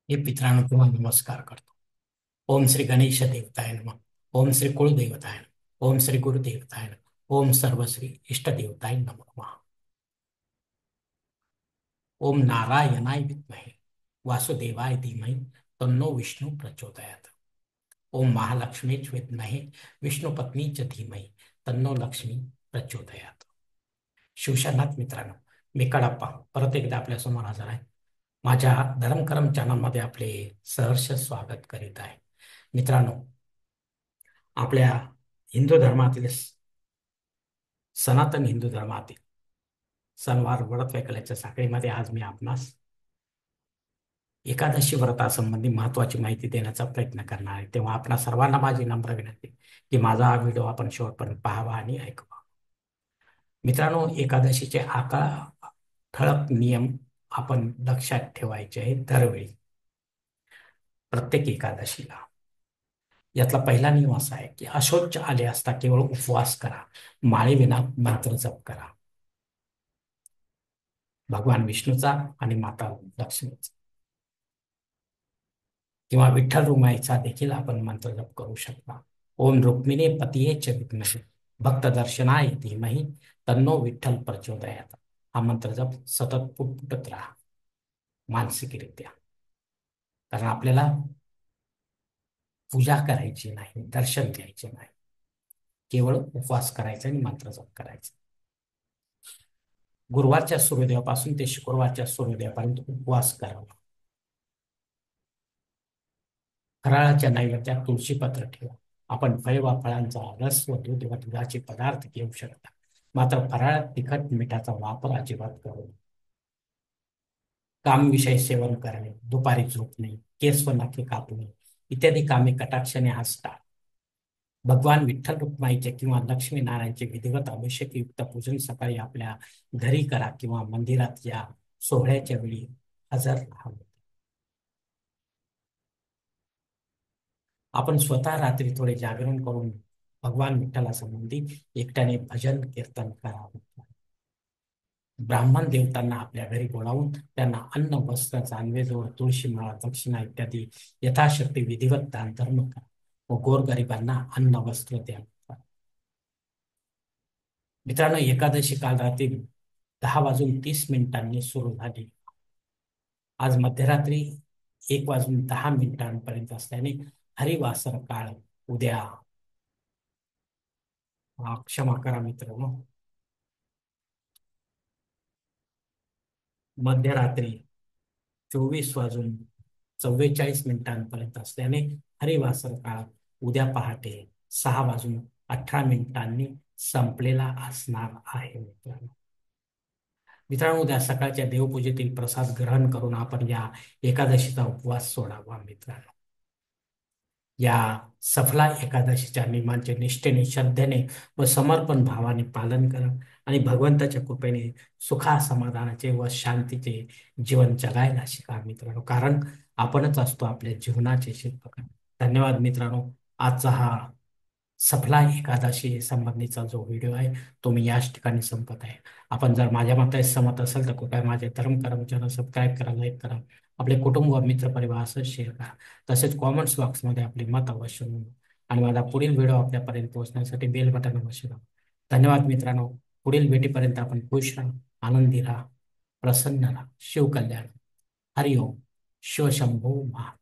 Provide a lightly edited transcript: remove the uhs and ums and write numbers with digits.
हे पितरांनो तुम्हाला नमस्कार करतो. ओम श्री गणेश देवताय नमः. ओम श्री कुलदेवताय नमः. ओम श्री गुरुदेवताय नमः. ओम सर्वश्री इष्ट देवताय नमः. ओम नारायणाय विद्महे वासुदेवाय धीमहि तन्नो विष्णु प्रचोदयात. ओम महालक्ष्मीच विद्महे विष्णुपत्नी च धीमहि तन्नो लक्ष्मी प्रचोदयात. शिवशरणात मित्रांनो, मी कडाप्पा परत एकदा आपल्या समोर हजर आहे. माझ्या धर्मकरम चॅनलमध्ये आपले सहर्ष स्वागत करीत आहे. मित्रांनो, आपल्या हिंदू धर्मातील सनातन हिंदू धर्मातील सणवार व्रत वैकल्याच्या साखळीमध्ये आज मी आपणास एकादशी व्रतासंबंधी महत्वाची माहिती देण्याचा प्रयत्न करणार आहे. तेव्हा आपणा सर्वांना माझी नम्र विनंती की माझा हा व्हिडिओ आपण शेवटपर्यंत पाहावा आणि ऐकावा. मित्रांनो, एकादशीचे ठळक नियम आपण लक्षात ठेवायचे आहेत दरवेळी प्रत्येक एकादशीला. यातला पहिला नियम असा आहे की अशौच आले असता केवळ उपवास करा, माळेविना मंत्र जप करा. भगवान विष्णूचा आणि माता लक्ष्मीचा किंवा विठ्ठल रुमाईचा देखील आपण मंत्र जप करू शकता. ओम रुक्मिणी पतिये च विद्महे भक्त दर्शनाय धीमहि तन्नो विठ्ठल प्रचोदयात. हा मंत्र जप सतत पुटपुटत राहा मानसिकरित्या. कारण आपल्याला पूजा करायची नाही, दर्शन घ्यायचे नाही, केवळ उपवास करायचा आणि मंत्र जप करायचा. गुरुवारच्या सूर्योदयापासून ते शुक्रवारच्या सूर्योदयापर्यंत उपवास करावा. फराळाच्या नैवेद्यात तुळशीपत्र ठेवा. आपण फळे वा फळांचा रस व दूध व दुधाचे पदार्थ घेऊ शकता, मात्र फराळात तिखट मिठाचा वापर अजिबात करू नये. कामविषयी सेवन करणे, दुपारी झोपणे, केस व नाके कापणे इत्यादी कामे कटाक्षाने असतात. भगवान विठ्ठल रुक्माईचे किंवा लक्ष्मीनारायणचे विधिवत अभिषेकयुक्त पूजन सकाळी आपल्या घरी करा किंवा मंदिरात या सोहळ्याच्या वेळी हजर राहावे. आपण स्वतः रात्री थोडे जागरण करून भगवान विठ्ठलासंबंधी एकट्याने भजन कीर्तन करावे. ब्राह्मण देवतांना आपल्या घरी बोलावून त्यांना अन्न, वस्त्र, जानवेजोड, तुळशी माळा, दक्षिणा इत्यादी यथाशक्ती विधिवत दान धर्म करा व गोरगरिबांना अन्न, वस्त्र द्या. मित्रांनो, एकादशी काल रात्री 10:30 सुरू झाली. आज मध्यरात्री 1:10 असल्याने हरिवासर काळ उद्या, क्षमा करा मित्रांनो, मध्यरात्री 24:44 असल्याने हरिवासर काळ उद्या पहाटे 6:18 संपलेला असणार आहे. मित्रांनो, उद्या सकाळच्या देवपूजेतील प्रसाद ग्रहण करून आपण या एकादशीचा उपवास सोडावा. मित्रांनो, या सफला एकादशीच्या नियमांचे निष्ठेने, श्रद्धेने व समर्पण भावाने पालन करा आणि भगवंताच्या कृपेने सुखा समाधानाचे व शांतीचे जीवन जगायला शिका मित्रांनो. कारण आपणच असतो आपल्या जीवनाचे शिल्पकार. धन्यवाद मित्रांनो. आजचा हा सफला एकादशी संबंधीचा जो व्हिडिओ आहे तो मी याच ठिकाणी संपत आहे. आपण जर माझ्या मते सहमत असेल तर कृपया माझे धर्मकरम चॅनल सबस्क्राईब करा, लाईक करा, आपले कुटुंब व मित्र परिवार असं शेअर करा. तसेच कॉमेंट्स बॉक्समध्ये आपले मत अवश्य नोंदवा आणि माझा पुढील व्हिडिओ आपल्यापर्यंत पोहोचण्यासाठी बेल बटन अवश्य दाबा. धन्यवाद मित्रांनो. पुढील भेटीपर्यंत आपण खुश राहा, आनंदी राहा, प्रसन्न राहा. शिवकल्याण. हरिओम. शिवशंभो महा.